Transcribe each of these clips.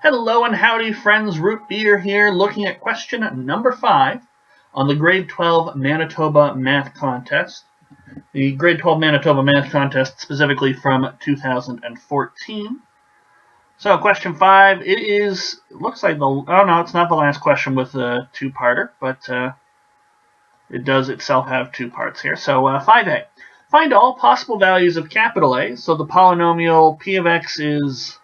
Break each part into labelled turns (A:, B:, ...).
A: Hello and howdy friends, Root Beer here, looking at question number 5 on the grade 12 Manitoba Math Contest. The grade 12 Manitoba Math Contest specifically from 2014. So question 5, it looks like oh no, it's not the last question with a two-parter, but it does itself have two parts here. So 5a, find all possible values of capital A. So the polynomial p of x is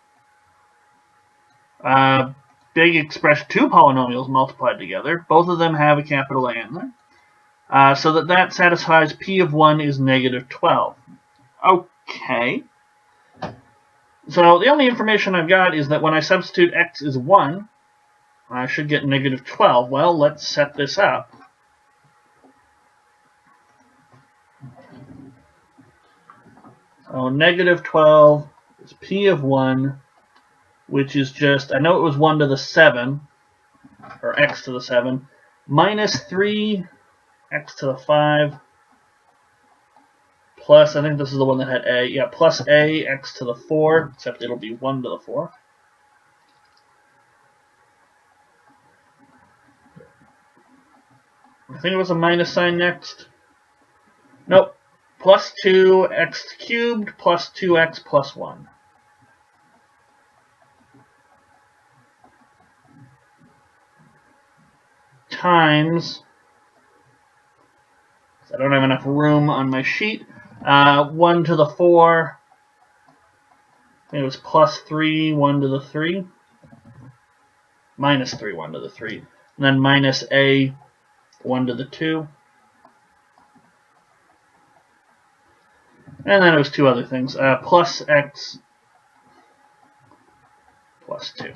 A: big expression, two polynomials multiplied together. Both of them have a capital A in there. So that satisfies p of 1 is negative 12. Okay. So the only information I've got is that when I substitute x is 1, I should get negative 12. Well, let's set this up. So negative 12 is p of 1, which is just, I know it was 1 to the 7, or x to the 7, minus 3 x to the 5, plus, I think this is the one that had a, yeah, plus a x to the 4, except it'll be 1 to the 4. I think it was a minus sign next. Nope. Plus 2x cubed plus 2x plus 1. Times, I don't have enough room on my sheet, 1 to the 4, I think it was plus 3, 1 to the 3, minus 3, 1 to the 3, and then minus a, 1 to the 2, and then it was two other things, plus x plus 2.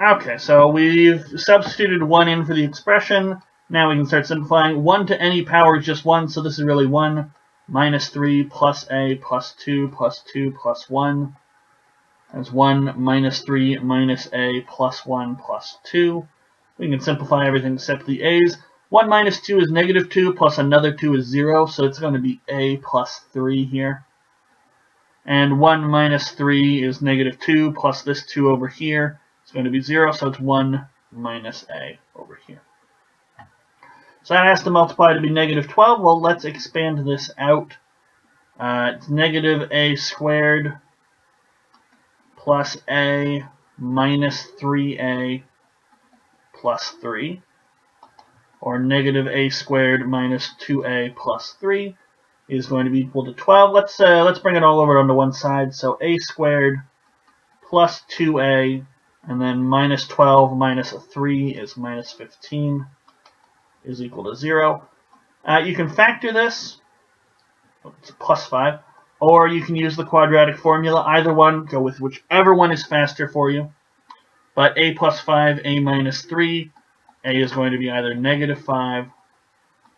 A: Okay, so we've substituted 1 in for the expression. Now we can start simplifying. 1 to any power is just 1, so this is really 1 minus 3 plus a plus 2 plus 2 plus 1. That's 1 minus 3 minus a plus 1 plus 2. We can simplify everything except the a's. 1 minus 2 is negative 2 plus another 2 is 0, so it's going to be a plus 3 here. And 1 minus 3 is negative 2 plus this 2 over here. It's going to be 0, so it's 1 minus a over here. So that has to multiply to be negative 12. Well, let's expand this out. It's negative a squared plus a minus 3a plus 3. Or negative a squared minus 2a plus 3 is going to be equal to 12. Let's bring it all over onto one side. So a squared plus 2a, and then minus 12 minus 3 is minus 15, is equal to 0. You can factor this, it's plus 5, or you can use the quadratic formula. Either one, go with whichever one is faster for you. But a plus 5, a minus 3, a is going to be either negative 5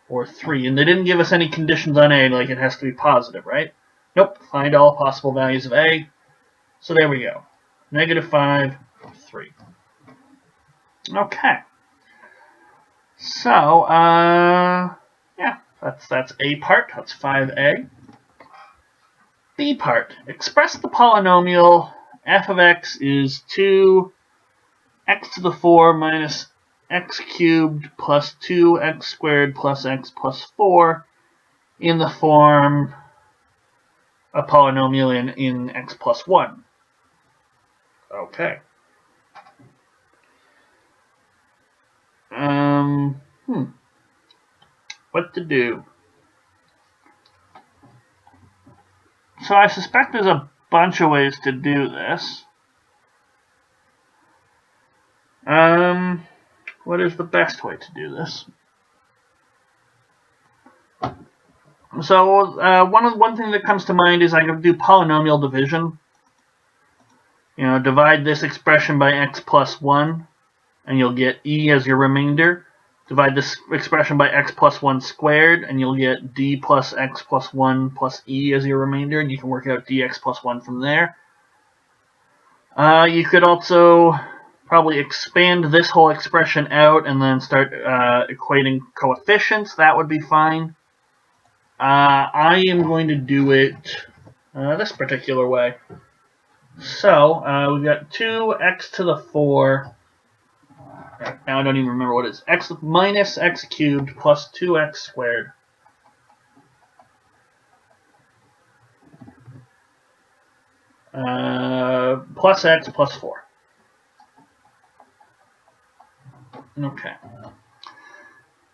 A: or 3. And they didn't give us any conditions on a, like it has to be positive, right? Nope, find all possible values of a. So there we go. Negative 5, 3. Okay. So, yeah, that's A part. That's 5a. B part. Express the polynomial f of x is 2 x to the 4 minus x cubed plus 2x squared plus x plus 4 in the form a polynomial in x plus 1. Okay. What to do? So I suspect there's a bunch of ways to do this. What is the best way to do this? So one thing that comes to mind is I can do polynomial division. You know, divide this expression by x plus 1, and you'll get e as your remainder. Divide this expression by x plus 1 squared, and you'll get d plus x plus 1 plus e as your remainder, and you can work out dx plus 1 from there. You could also probably expand this whole expression out and then start equating coefficients. That would be fine. I am going to do it this particular way. So we've got 2x to the 4. Now I don't even remember what it is. X minus x cubed plus 2x squared plus x plus 4. Okay.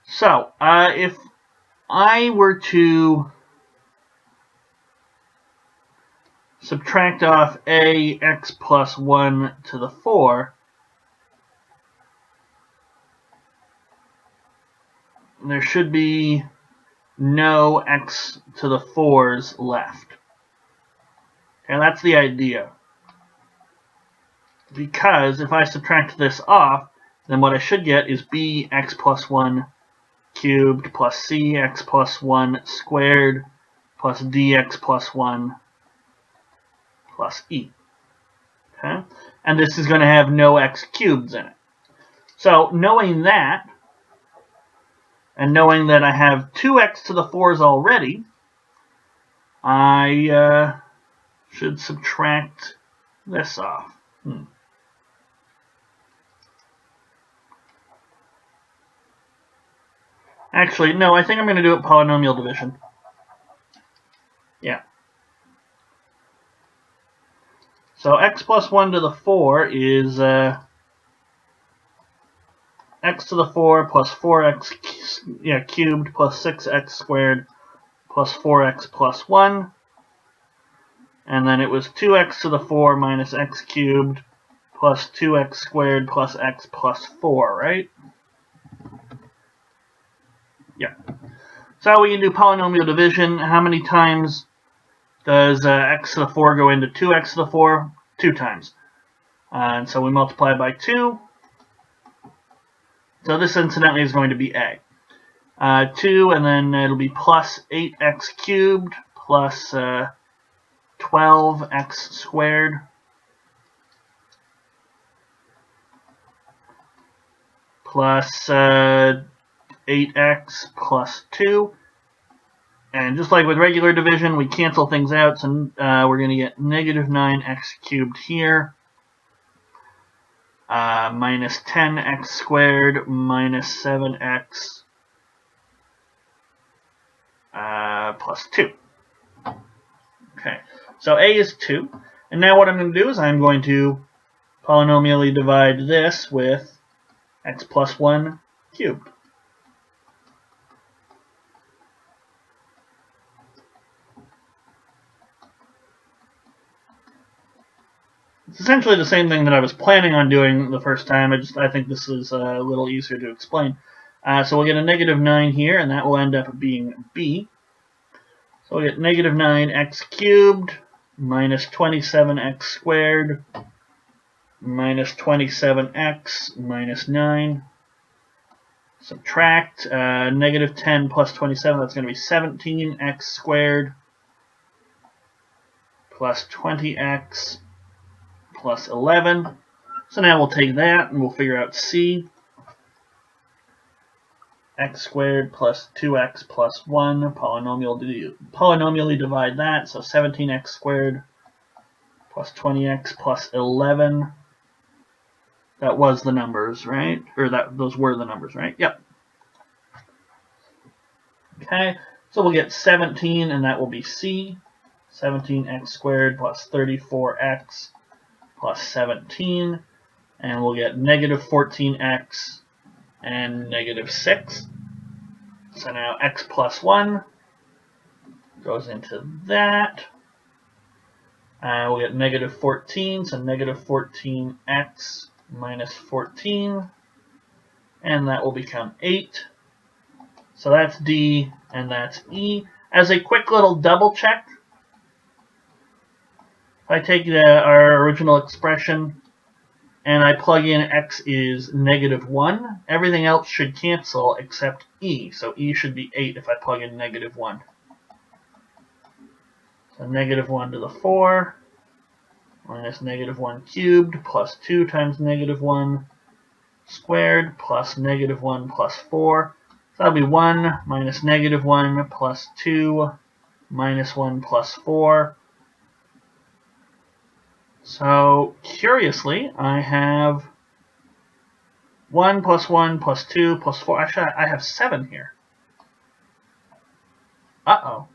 A: So if I were to subtract off ax plus 1 to the 4, there should be no x to the 4s left. And that's the idea. Because if I subtract this off, then what I should get is bx plus 1 cubed plus cx plus 1 squared plus dx plus 1 plus e. Okay? And this is going to have no x cubeds in it. So knowing that, and knowing that I have 2x to the 4s already, I should subtract this off. Actually, no, I think I'm going to do it polynomial division. Yeah. So x plus 1 to the 4 is x to the 4 plus 4x cubed plus 6x squared plus 4x plus 1. And then it was 2x to the 4 minus x cubed plus 2x squared plus x plus 4, right? Yeah. So we can do polynomial division. How many times does x to the 4 go into 2x to the 4? 2 times. And so we multiply by 2. So this incidentally is going to be a. 2, and then it'll be plus 8x cubed plus 12x squared plus 8x plus 2. And just like with regular division, we cancel things out, so we're going to get negative 9x cubed here, minus 10x squared minus 7x plus 2. Okay, so a is 2. And now what I'm going to do is I'm going to polynomially divide this with x plus 1 cubed. It's essentially the same thing that I was planning on doing the first time. I think this is a little easier to explain. So we'll get a negative 9 here, and that will end up being b. So we'll get negative 9x cubed minus 27x squared minus 27x minus 9. Subtract negative 10 plus 27, that's going to be 17x squared plus 20x plus 11. So now we'll take that and we'll figure out c. X squared plus 2x plus 1, polynomially divide that, so 17x squared plus 20x plus 11. That was the numbers, right? Or those were the numbers, right? Yep. Okay, so we'll get 17, and that will be c. 17x squared plus 34x plus 17, and we'll get negative 14x and negative 6. So now x plus 1 goes into that. We'll get negative 14, so negative 14x minus 14, and that will become 8. So that's D, and that's E. As a quick little double check, if I take our original expression and I plug in x is negative 1, everything else should cancel except E. So E should be 8 if I plug in negative 1. So negative 1 to the 4 minus negative 1 cubed plus 2 times negative 1 squared plus negative 1 plus 4. So that'll be 1 minus negative 1 plus 2 minus 1 plus 4. So, curiously, I have 1 plus 1 plus 2 plus 4. Actually, I have 7 here. Uh-oh.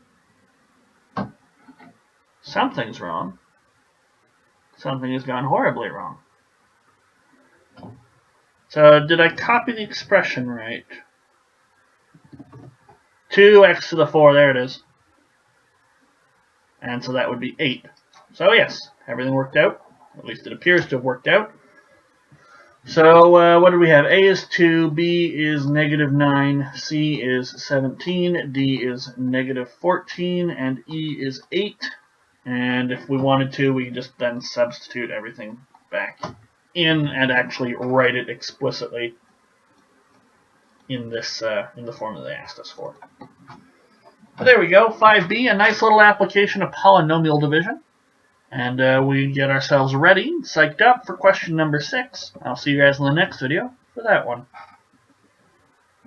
A: Something's wrong. Something has gone horribly wrong. So, did I copy the expression right? 2x to the 4, there it is. And so that would be 8. So yes, everything worked out. At least it appears to have worked out. So what do we have? A is 2, B is -9, C is 17, D is -14, and E is 8. And if we wanted to, we just then substitute everything back in and actually write it explicitly in this in the formula they asked us for. But there we go, 5B, a nice little application of polynomial division. And we get ourselves ready, psyched up for question number 6. I'll see you guys in the next video for that one.